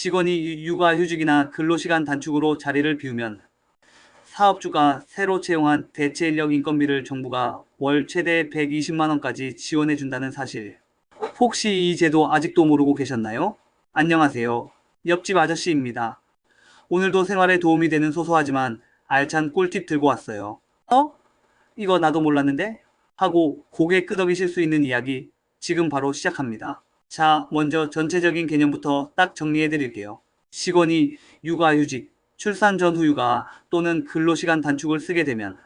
직원이 육아휴직이나 근로시간 단축으로 자리를 비우면 사업주가 새로 채용한 대체인력 인건비를 정부가 월 최대 120만원까지 지원해준다는 사실. 혹시 이 제도 아직도 모르고 계셨나요? 안녕하세요. 옆집 아저씨입니다. 오늘도 생활에 도움이 되는 소소하지만 알찬 꿀팁 들고 왔어요. 이거 나도 몰랐는데? 하고 고개 끄덕이실 수 있는 이야기 지금 바로 시작합니다. 자, 먼저 전체적인 개념부터 딱 정리해 드릴게요. 직원이 육아휴직, 출산 전 후유가 또는 근로시간 단축을 쓰게 되면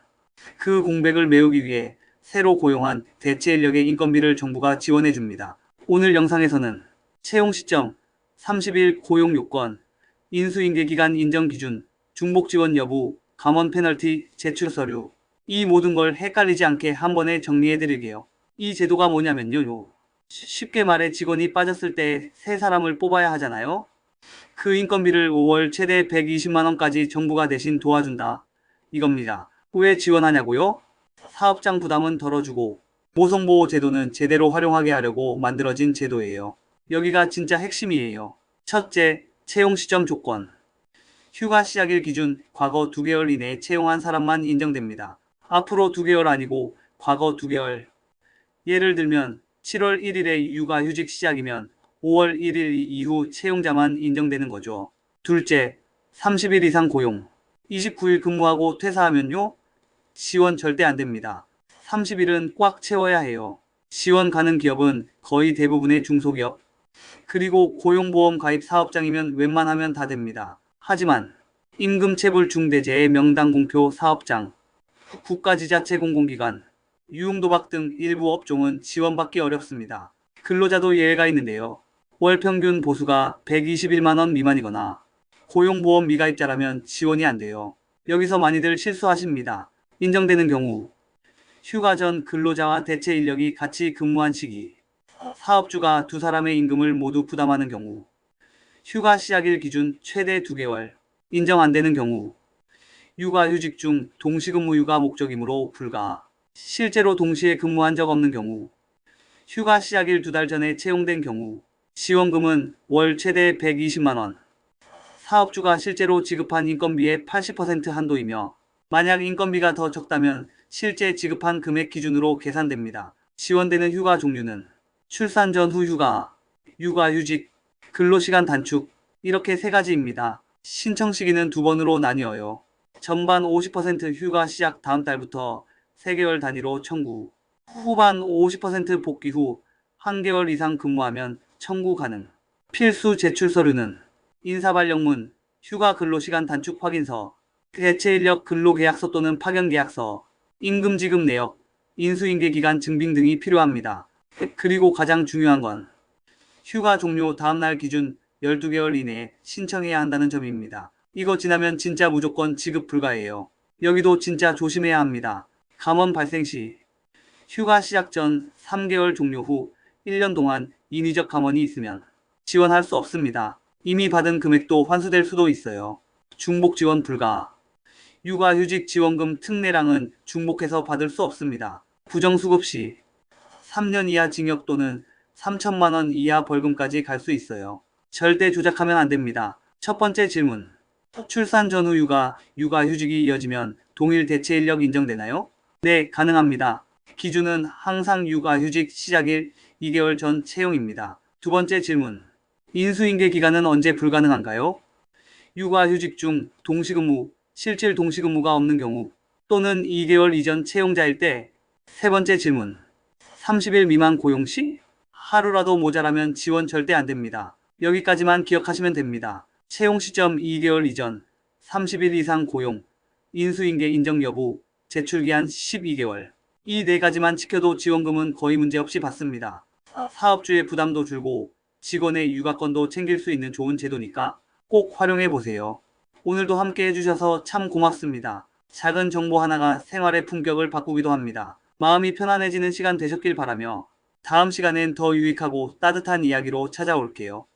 그 공백을 메우기 위해 새로 고용한 대체 인력의 인건비를 정부가 지원해 줍니다. 오늘 영상에서는 채용 시점, 30일 고용 요건, 인수인계 기간 인정 기준, 중복 지원 여부, 감원 페널티, 제출 서류, 이 모든 걸 헷갈리지 않게 한 번에 정리해 드릴게요. 이 제도가 뭐냐면요. 쉽게 말해 직원이 빠졌을 때 새 사람을 뽑아야 하잖아요. 그 인건비를 5월 최대 120만원까지 정부가 대신 도와준다. 이겁니다. 왜 지원하냐고요? 사업장 부담은 덜어주고 모성보호 제도는 제대로 활용하게 하려고 만들어진 제도예요. 여기가 진짜 핵심이에요. 첫째, 채용 시점 조건. 휴가 시작일 기준 과거 2개월 이내에 채용한 사람만 인정됩니다. 앞으로 2개월 아니고 과거 2개월. 예를 들면 7월 1일에 육아휴직 시작이면 5월 1일 이후 채용자만 인정되는 거죠. 둘째, 30일 이상 고용. 29일 근무하고 퇴사하면요? 지원 절대 안 됩니다. 30일은 꽉 채워야 해요. 지원 가능 기업은 거의 대부분의 중소기업. 그리고 고용보험 가입 사업장이면 웬만하면 다 됩니다. 하지만 임금체불중대제의 명당 공표 사업장, 국가지자체 공공기관, 유흥도박 등 일부 업종은 지원받기 어렵습니다. 근로자도 예외가 있는데요. 월 평균 보수가 121만원 미만이거나 고용보험 미가입자라면 지원이 안 돼요. 여기서 많이들 실수하십니다. 인정되는 경우, 휴가 전 근로자와 대체 인력이 같이 근무한 시기, 사업주가 두 사람의 임금을 모두 부담하는 경우, 휴가 시작일 기준 최대 2개월, 인정 안 되는 경우, 육아휴직 중 동시근무유가 목적이므로 불가, 실제로 동시에 근무한 적 없는 경우, 휴가 시작일 2달 전에 채용된 경우, 지원금은 월 최대 120만원, 사업주가 실제로 지급한 인건비의 80% 한도이며 만약 인건비가 더 적다면 실제 지급한 금액 기준으로 계산됩니다. 지원되는 휴가 종류는 출산 전 후 휴가, 육아휴직, 근로시간 단축 이렇게 3가지입니다. 신청 시기는 2번으로 나뉘어요. 전반 50% 휴가 시작 다음 달부터 3개월 단위로 청구, 후반 50% 복귀 후 1개월 이상 근무하면 청구 가능. 필수 제출 서류는 인사발령문, 휴가 근로시간 단축 확인서, 대체인력 근로계약서 또는 파견계약서, 임금지급 내역, 인수인계 기간 증빙 등이 필요합니다. 그리고 가장 중요한 건 휴가 종료 다음날 기준 12개월 이내에 신청해야 한다는 점입니다. 이거 지나면 진짜 무조건 지급 불가예요. 여기도 진짜 조심해야 합니다. 감원 발생 시 휴가 시작 전 3개월 종료 후 1년 동안 인위적 감원이 있으면 지원할 수 없습니다. 이미 받은 금액도 환수될 수도 있어요. 중복 지원 불가. 육아휴직 지원금 특례랑은 중복해서 받을 수 없습니다. 부정수급 시 3년 이하 징역 또는 3천만원 이하 벌금까지 갈 수 있어요. 절대 조작하면 안 됩니다. 첫 번째 질문. 출산 전후 육아휴직이 이어지면 동일 대체 인력 인정되나요? 네, 가능합니다. 기준은 항상 육아휴직 시작일 2개월 전 채용입니다. 두 번째 질문. 인수인계 기간은 언제 불가능한가요? 육아휴직 중 동시근무, 실질 동시근무가 없는 경우 또는 2개월 이전 채용자일 때. 세 번째 질문. 30일 미만 고용 시? 하루라도 모자라면 지원 절대 안 됩니다. 여기까지만 기억하시면 됩니다. 채용 시점 2개월 이전, 30일 이상 고용, 인수인계 인정 여부, 제출기한 12개월. 이 4가지만 지켜도 지원금은 거의 문제없이 받습니다. 사업주의 부담도 줄고 직원의 육아권도 챙길 수 있는 좋은 제도니까 꼭 활용해보세요. 오늘도 함께 해주셔서 참 고맙습니다. 작은 정보 하나가 생활의 품격을 바꾸기도 합니다. 마음이 편안해지는 시간 되셨길 바라며 다음 시간엔 더 유익하고 따뜻한 이야기로 찾아올게요.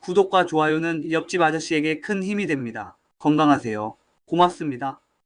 구독과 좋아요는 옆집 아저씨에게 큰 힘이 됩니다. 건강하세요. 고맙습니다.